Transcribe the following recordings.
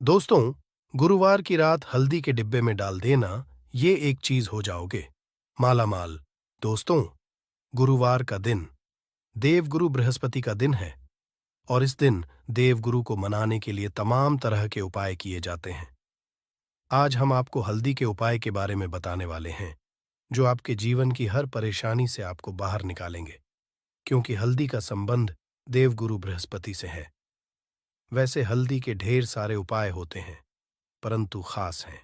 दोस्तों, गुरुवार की रात हल्दी के डिब्बे में डाल देना, ये एक चीज हो जाओगे मालामाल। दोस्तों, गुरुवार का दिन देवगुरु बृहस्पति का दिन है और इस दिन देवगुरु को मनाने के लिए तमाम तरह के उपाय किए जाते हैं। आज हम आपको हल्दी के उपाय के बारे में बताने वाले हैं, जो आपके जीवन की हर परेशानी से आपको बाहर निकालेंगे, क्योंकि हल्दी का संबंध देवगुरु बृहस्पति से है। वैसे हल्दी के ढेर सारे उपाय होते हैं, परंतु खास हैं,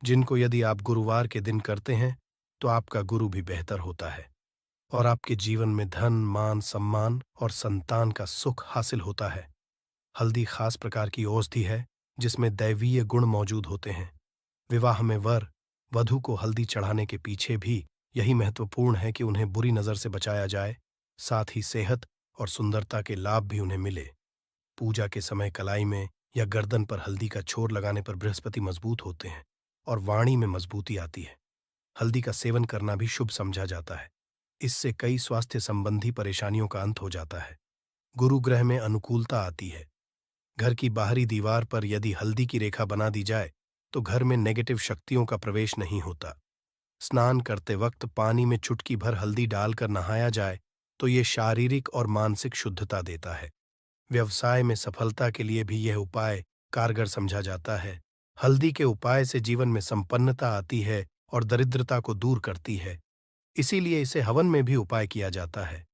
जिनको यदि आप गुरुवार के दिन करते हैं तो आपका गुरु भी बेहतर होता है और आपके जीवन में धन, मान, सम्मान और संतान का सुख हासिल होता है। हल्दी खास प्रकार की औषधि है जिसमें दैवीय गुण मौजूद होते हैं। विवाह में वर वधू को हल्दी चढ़ाने के पीछे भी यही महत्वपूर्ण है कि उन्हें बुरी नजर से बचाया जाए, साथ ही सेहत और सुंदरता के लाभ भी उन्हें मिले। पूजा के समय कलाई में या गर्दन पर हल्दी का छोर लगाने पर बृहस्पति मजबूत होते हैं और वाणी में मजबूती आती है। हल्दी का सेवन करना भी शुभ समझा जाता है। इससे कई स्वास्थ्य संबंधी परेशानियों का अंत हो जाता है। गुरु ग्रह में अनुकूलता आती है। घर की बाहरी दीवार पर यदि हल्दी की रेखा बना दी जाए तो घर में नेगेटिव शक्तियों का प्रवेश नहीं होता। स्नान करते वक्त पानी में चुटकी भर हल्दी डालकर नहाया जाए तो ये शारीरिक और मानसिक शुद्धता देता है। व्यवसाय में सफलता के लिए भी यह उपाय कारगर समझा जाता है। हल्दी के उपाय से जीवन में संपन्नता आती है और दरिद्रता को दूर करती है। इसीलिए इसे हवन में भी उपाय किया जाता है।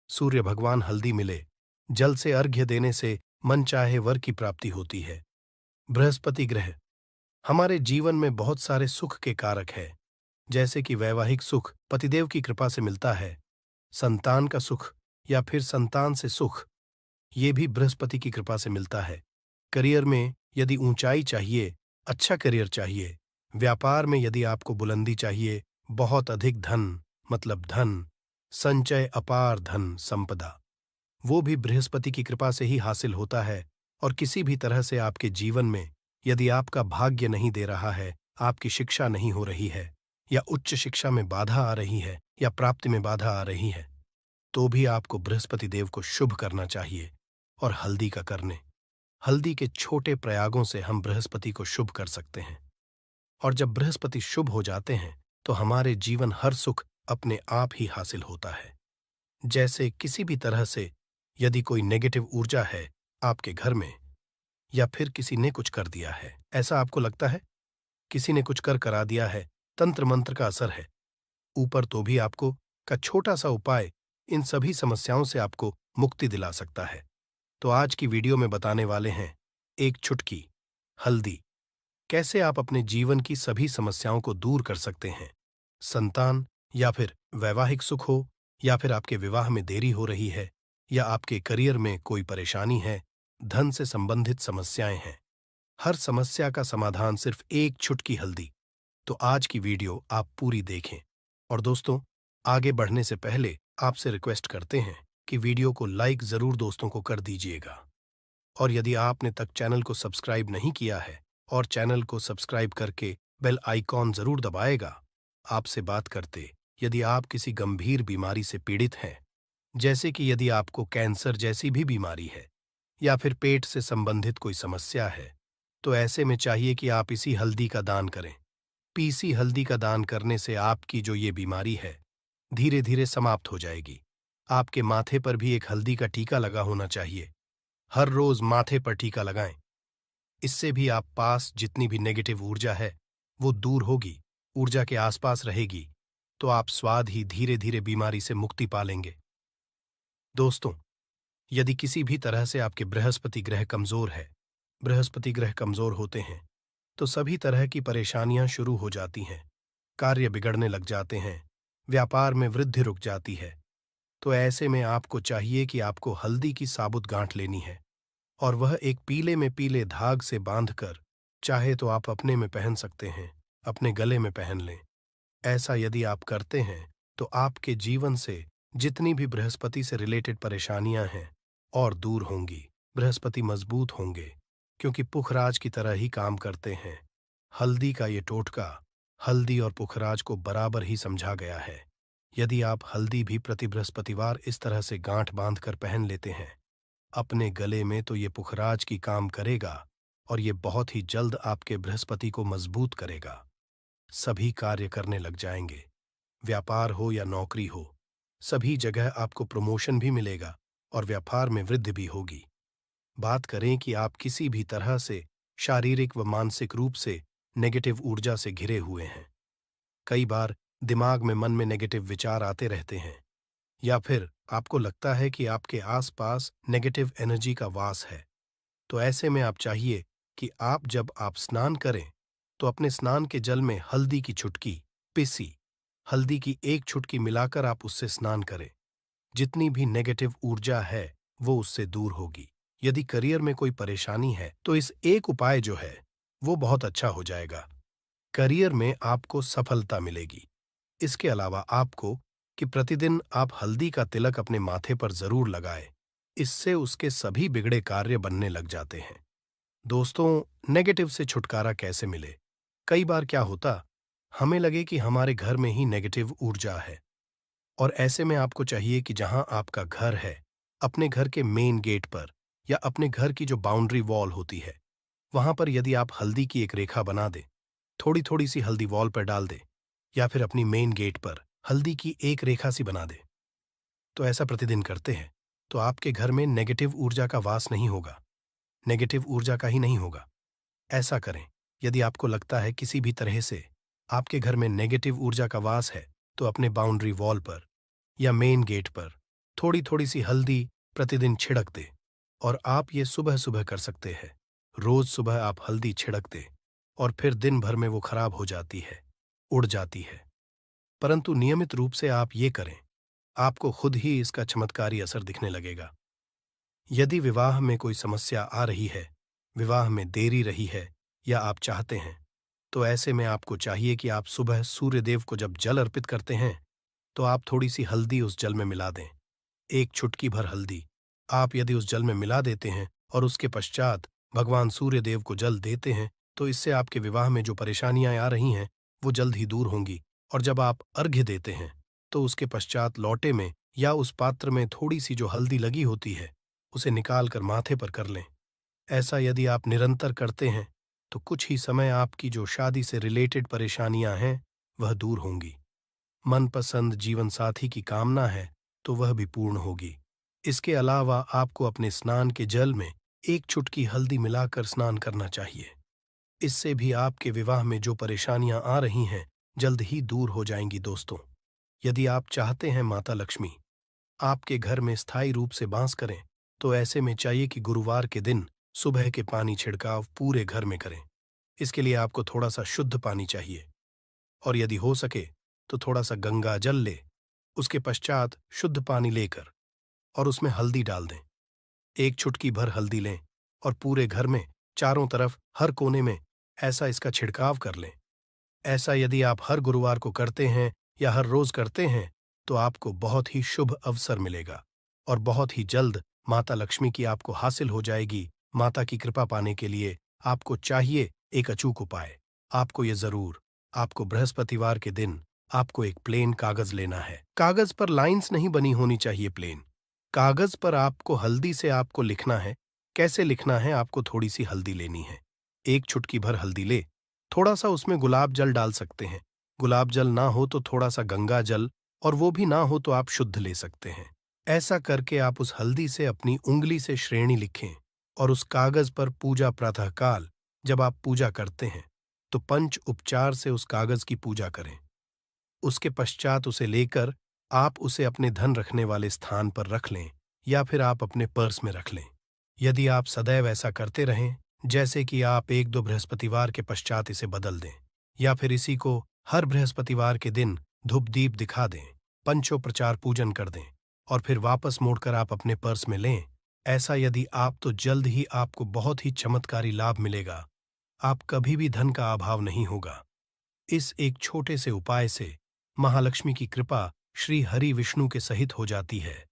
सूर्य भगवान हल्दी मिले, जल से अर्घ्य देने से मन चाहे वर की प्राप्ति होती है। बृहस्पति ग्रह हमारे जीवन में बहुत सारे सुख के कारक है, जैसे कि वैवाहिक सुख पतिदेव की कृपा से मिलता है, संतान का सुख या फिर संतान से सुख ये भी बृहस्पति की कृपा से मिलता है। करियर में यदि ऊंचाई चाहिए, अच्छा करियर चाहिए, व्यापार में यदि आपको बुलंदी चाहिए, बहुत अधिक धन मतलब धन, संचय, अपार धन संपदा, वो भी बृहस्पति की कृपा से ही हासिल होता है। और किसी भी तरह से आपके जीवन में यदि आपका भाग्य नहीं दे रहा है, आपकी शिक्षा नहीं हो रही है, या उच्च शिक्षा में बाधा आ रही है, या प्राप्ति में बाधा आ रही है, तो भी आपको बृहस्पति देव को शुभ करना चाहिए और हल्दी का करने। हल्दी के छोटे प्रयागों से हम बृहस्पति को शुभ कर सकते हैं। और जब बृहस्पति शुभ हो जाते हैं तो हमारे जीवन हर सुख अपने आप ही हासिल होता है। जैसे किसी भी तरह से यदि कोई नेगेटिव ऊर्जा है आपके घर में, या फिर किसी ने कुछ कर दिया है, ऐसा आपको लगता है किसी ने कुछ कर करा दिया है, तंत्र मंत्र का असर है ऊपर, तो भी आपको का छोटा सा उपाय इन सभी समस्याओं से आपको मुक्ति दिला सकता है। तो आज की वीडियो में बताने वाले हैं एक चुटकी हल्दी, कैसे आप अपने जीवन की सभी समस्याओं को दूर कर सकते हैं। संतान या फिर वैवाहिक सुख हो, या फिर आपके विवाह में देरी हो रही है, या आपके करियर में कोई परेशानी है, धन से संबंधित समस्याएं हैं, हर समस्या का समाधान सिर्फ एक चुटकी हल्दी। तो आज की वीडियो आप पूरी देखें। और दोस्तों, आगे बढ़ने से पहले आपसे रिक्वेस्ट करते हैं कि वीडियो को लाइक जरूर दोस्तों को कर दीजिएगा। और यदि आपने तक चैनल को सब्सक्राइब नहीं किया है और चैनल को सब्सक्राइब करके बेल आइकॉन जरूर दबाएगा। आपसे बात करते, यदि आप किसी गंभीर बीमारी से पीड़ित हैं, जैसे कि यदि आपको कैंसर जैसी भी बीमारी है, या फिर पेट से संबंधित कोई समस्या है, तो ऐसे में चाहिए कि आप इसी हल्दी का दान करें। पीसी हल्दी का दान करने से आपकी जो ये बीमारी है धीरे धीरे समाप्त हो जाएगी। आपके माथे पर भी एक हल्दी का टीका लगा होना चाहिए। हर रोज माथे पर टीका लगाएं। इससे भी आप पास जितनी भी नेगेटिव ऊर्जा है वो दूर होगी, ऊर्जा के आसपास रहेगी, तो आप स्वाद ही धीरे धीरे बीमारी से मुक्ति पालेंगे। दोस्तों, यदि किसी भी तरह से आपके बृहस्पति ग्रह कमजोर है, बृहस्पति ग्रह कमजोर होते हैं तो सभी तरह की परेशानियां शुरू हो जाती हैं, कार्य बिगड़ने लग जाते हैं, व्यापार में वृद्धि रुक जाती है। तो ऐसे में आपको चाहिए कि आपको हल्दी की साबुत गांठ लेनी है, और वह एक पीले में पीले धाग से बांधकर, चाहे तो आप अपने में पहन सकते हैं, अपने गले में पहन लें। ऐसा यदि आप करते हैं तो आपके जीवन से जितनी भी बृहस्पति से रिलेटेड परेशानियां हैं और दूर होंगी। बृहस्पति मजबूत होंगे, क्योंकि पुखराज की तरह ही काम करते हैं। हल्दी का ये टोटका हल्दी और पुखराज को बराबर ही समझा गया है। यदि आप हल्दी भी प्रति बृहस्पतिवार इस तरह से गांठ बांधकर पहन लेते हैं अपने गले में, तो ये पुखराज की काम करेगा और ये बहुत ही जल्द आपके बृहस्पति को मजबूत करेगा। सभी कार्य करने लग जाएंगे, व्यापार हो या नौकरी हो, सभी जगह आपको प्रमोशन भी मिलेगा और व्यापार में वृद्धि भी होगी। बात करें कि आप किसी भी तरह से शारीरिक व मानसिक रूप से नेगेटिव ऊर्जा से घिरे हुए हैं। कई बार दिमाग में मन में नेगेटिव विचार आते रहते हैं, या फिर आपको लगता है कि आपके आसपास नेगेटिव एनर्जी का वास है। तो ऐसे में आप चाहिए कि जब आप स्नान करें तो अपने स्नान के जल में हल्दी की चुटकी, पिसी हल्दी की एक चुटकी मिलाकर आप उससे स्नान करें। जितनी भी नेगेटिव ऊर्जा है वो उससे दूर होगी। यदि करियर में कोई परेशानी है तो इस एक उपाय जो है वो बहुत अच्छा हो जाएगा। करियर में आपको सफलता मिलेगी। इसके अलावा आपको कि प्रतिदिन आप हल्दी का तिलक अपने माथे पर जरूर लगाएं। इससे उसके सभी बिगड़े कार्य बनने लग जाते हैं। दोस्तों, नेगेटिव से छुटकारा कैसे मिले? कई बार क्या होता, हमें लगे कि हमारे घर में ही नेगेटिव ऊर्जा है, और ऐसे में आपको चाहिए कि जहां आपका घर है, अपने घर के मेन गेट पर या अपने घर की जो बाउंड्री वॉल होती है, वहां पर यदि आप हल्दी की एक रेखा बना दें, थोड़ी थोड़ी सी हल्दी वॉल पर डाल दें, या फिर अपनी मेन गेट पर हल्दी की एक रेखा सी बना दें, तो ऐसा प्रतिदिन करते हैं तो आपके घर में नेगेटिव ऊर्जा का वास नहीं होगा, नेगेटिव ऊर्जा का ही नहीं होगा। ऐसा करें। यदि आपको लगता है किसी भी तरह से आपके घर में नेगेटिव ऊर्जा का वास है, तो अपने बाउंड्री वॉल पर या मेन गेट पर थोड़ी थोड़ी सी हल्दी प्रतिदिन छिड़क दे। और आप ये सुबह सुबह कर सकते हैं। रोज सुबह आप हल्दी छिड़क दे और फिर दिन भर में वो खराब हो जाती है, उड़ जाती है। परंतु नियमित रूप से आप ये करें, आपको खुद ही इसका चमत्कारी असर दिखने लगेगा। यदि विवाह में कोई समस्या आ रही है, विवाह में देरी रही है, या आप चाहते हैं, तो ऐसे में आपको चाहिए कि आप सुबह सूर्यदेव को जब जल अर्पित करते हैं तो आप थोड़ी सी हल्दी उस जल में मिला दें। एक चुटकी भर हल्दी आप यदि उस जल में मिला देते हैं और उसके पश्चात भगवान सूर्यदेव को जल देते हैं, तो इससे आपके विवाह में जो परेशानियां आ रही हैं वो जल्द ही दूर होंगी। और जब आप अर्घ्य देते हैं तो उसके पश्चात लौटे में या उस पात्र में थोड़ी सी जो हल्दी लगी होती है उसे निकाल कर माथे पर कर लें। ऐसा यदि आप निरंतर करते हैं तो कुछ ही समय आपकी जो शादी से रिलेटेड परेशानियां हैं वह दूर होंगी। मनपसंद जीवन साथी की कामना है तो वह भी पूर्ण होगी। इसके अलावा आपको अपने स्नान के जल में एक चुटकी हल्दी मिलाकर स्नान करना चाहिए। इससे भी आपके विवाह में जो परेशानियां आ रही हैं जल्द ही दूर हो जाएंगी। दोस्तों, यदि आप चाहते हैं माता लक्ष्मी आपके घर में स्थायी रूप से वास करें, तो ऐसे में चाहिए कि गुरुवार के दिन सुबह के पानी छिड़काव पूरे घर में करें। इसके लिए आपको थोड़ा सा शुद्ध पानी चाहिए, और यदि हो सके तो थोड़ा सा गंगा जल ले। उसके पश्चात शुद्ध पानी लेकर और उसमें हल्दी डाल दें। एक चुटकी भर हल्दी लें और पूरे घर में चारों तरफ हर कोने में ऐसा इसका छिड़काव कर लें। ऐसा यदि आप हर गुरुवार को करते हैं या हर रोज करते हैं तो आपको बहुत ही शुभ अवसर मिलेगा और बहुत ही जल्द माता लक्ष्मी की आपको हासिल हो जाएगी। माता की कृपा पाने के लिए आपको चाहिए एक अचूक उपाय। आपको बृहस्पतिवार के दिन आपको एक प्लेन कागज लेना है। कागज पर लाइंस नहीं बनी होनी चाहिए, प्लेन कागज पर आपको हल्दी से आपको लिखना है। कैसे लिखना है? आपको थोड़ी सी हल्दी लेनी है, एक चुटकी भर हल्दी ले, थोड़ा सा उसमें गुलाब जल डाल सकते हैं। गुलाब जल ना हो तो थोड़ा सा गंगा जल, और वो भी ना हो तो आप शुद्ध ले सकते हैं। ऐसा करके आप उस हल्दी से अपनी उंगली से श्रेणी लिखें और उस कागज पर पूजा प्रातःकाल जब आप पूजा करते हैं तो पंच उपचार से उस कागज की पूजा करें। उसके पश्चात उसे लेकर आप उसे अपने धन रखने वाले स्थान पर रख लें या फिर आप अपने पर्स में रख लें। यदि आप सदैव ऐसा करते रहें, जैसे कि आप एक दो बृहस्पतिवार के पश्चात इसे बदल दें या फिर इसी को हर बृहस्पतिवार के दिन धूप दीप दिखा दें, पंचोपचार पूजन कर दें और फिर वापस मोड़कर आप अपने पर्स में लें। ऐसा यदि आप तो जल्द ही आपको बहुत ही चमत्कारी लाभ मिलेगा। आप कभी भी धन का अभाव नहीं होगा। इस एक छोटे से उपाय से महालक्ष्मी की कृपा श्री हरि विष्णु के सहित हो जाती है।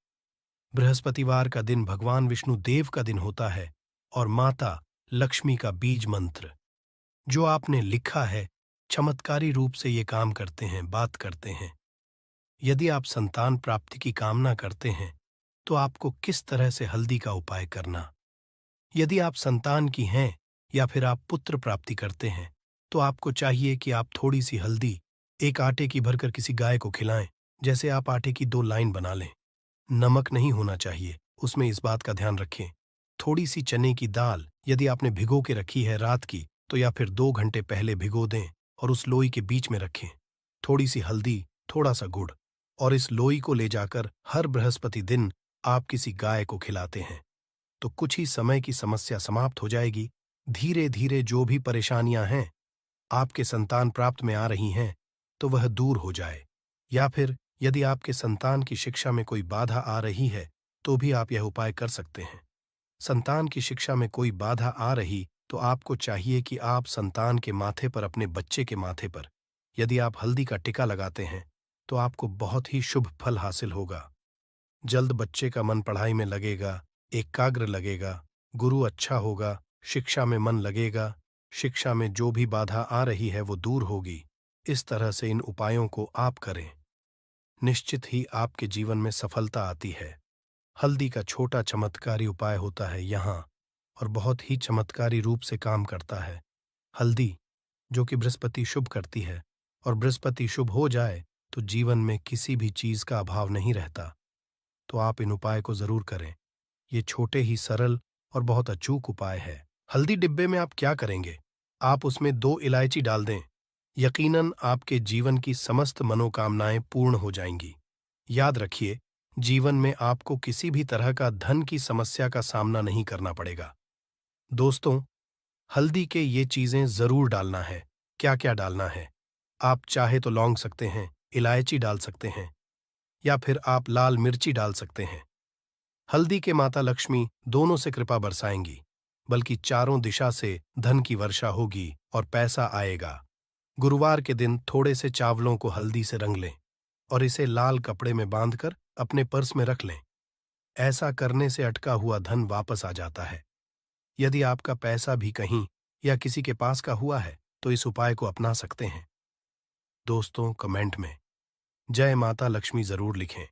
बृहस्पतिवार का दिन भगवान विष्णु देव का दिन होता है और माता लक्ष्मी का बीज मंत्र जो आपने लिखा है चमत्कारी रूप से ये काम करते हैं, बात करते हैं। यदि आप संतान प्राप्ति की कामना करते हैं तो आपको किस तरह से हल्दी का उपाय करना। यदि आप संतान की हैं या फिर आप पुत्र प्राप्ति करते हैं, तो आपको चाहिए कि आप थोड़ी सी हल्दी एक आटे की भरकर किसी गाय को खिलाएं। जैसे आप आटे की 2 लाइन बना लें। नमक नहीं होना चाहिए, उसमें इस बात का ध्यान रखें। थोड़ी सी चने की दाल यदि आपने भिगो के रखी है रात की, तो या फिर 2 घंटे पहले भिगो दें और उस लोई के बीच में रखें। थोड़ी सी हल्दी, थोड़ा सा गुड़, और इस लोई को ले जाकर हर बृहस्पति दिन आप किसी गाय को खिलाते हैं, तो कुछ ही समय की समस्या समाप्त हो जाएगी। धीरे धीरे जो भी परेशानियां हैं आपके संतान प्राप्त में आ रही हैं, तो वह दूर हो जाए। या फिर यदि आपके संतान की शिक्षा में कोई बाधा आ रही है, तो भी आप यह उपाय कर सकते हैं। संतान की शिक्षा में कोई बाधा आ रही, तो आपको चाहिए कि आप संतान के माथे पर, अपने बच्चे के माथे पर यदि आप हल्दी का टिका लगाते हैं, तो आपको बहुत ही शुभ फल हासिल होगा। जल्द बच्चे का मन पढ़ाई में लगेगा, एकाग्र लगेगा, गुरु अच्छा होगा, शिक्षा में मन लगेगा, शिक्षा में जो भी बाधा आ रही है वो दूर होगी। इस तरह से इन उपायों को आप करें, निश्चित ही आपके जीवन में सफलता आती है। हल्दी का छोटा चमत्कारी उपाय होता है यहाँ, और बहुत ही चमत्कारी रूप से काम करता है। हल्दी, जो कि बृहस्पति शुभ करती है, और बृहस्पति शुभ हो जाए तो जीवन में किसी भी चीज का अभाव नहीं रहता। तो आप इन उपाय को जरूर करें। ये छोटे ही सरल और बहुत अचूक उपाय है। हल्दी डिब्बे में आप क्या करेंगे? आप उसमें 2 इलायची डाल दें। यकीनन आपके जीवन की समस्त मनोकामनाएं पूर्ण हो जाएंगी। याद रखिए, जीवन में आपको किसी भी तरह का धन की समस्या का सामना नहीं करना पड़ेगा। दोस्तों, हल्दी के ये चीजें जरूर डालना है। क्या क्या डालना है? आप चाहे तो लौंग सकते हैं, इलायची डाल सकते हैं, या फिर आप लाल मिर्ची डाल सकते हैं। हल्दी के माता लक्ष्मी दोनों से कृपा बरसाएंगी, बल्कि चारों दिशा से धन की वर्षा होगी और पैसा आएगा। गुरुवार के दिन थोड़े से चावलों को हल्दी से रंग लें और इसे लाल कपड़े में बांधकर अपने पर्स में रख लें। ऐसा करने से अटका हुआ धन वापस आ जाता है। यदि आपका पैसा भी कहीं या किसी के पास का हुआ है, तो इस उपाय को अपना सकते हैं। दोस्तों, कमेंट में जय माता लक्ष्मी जरूर लिखें।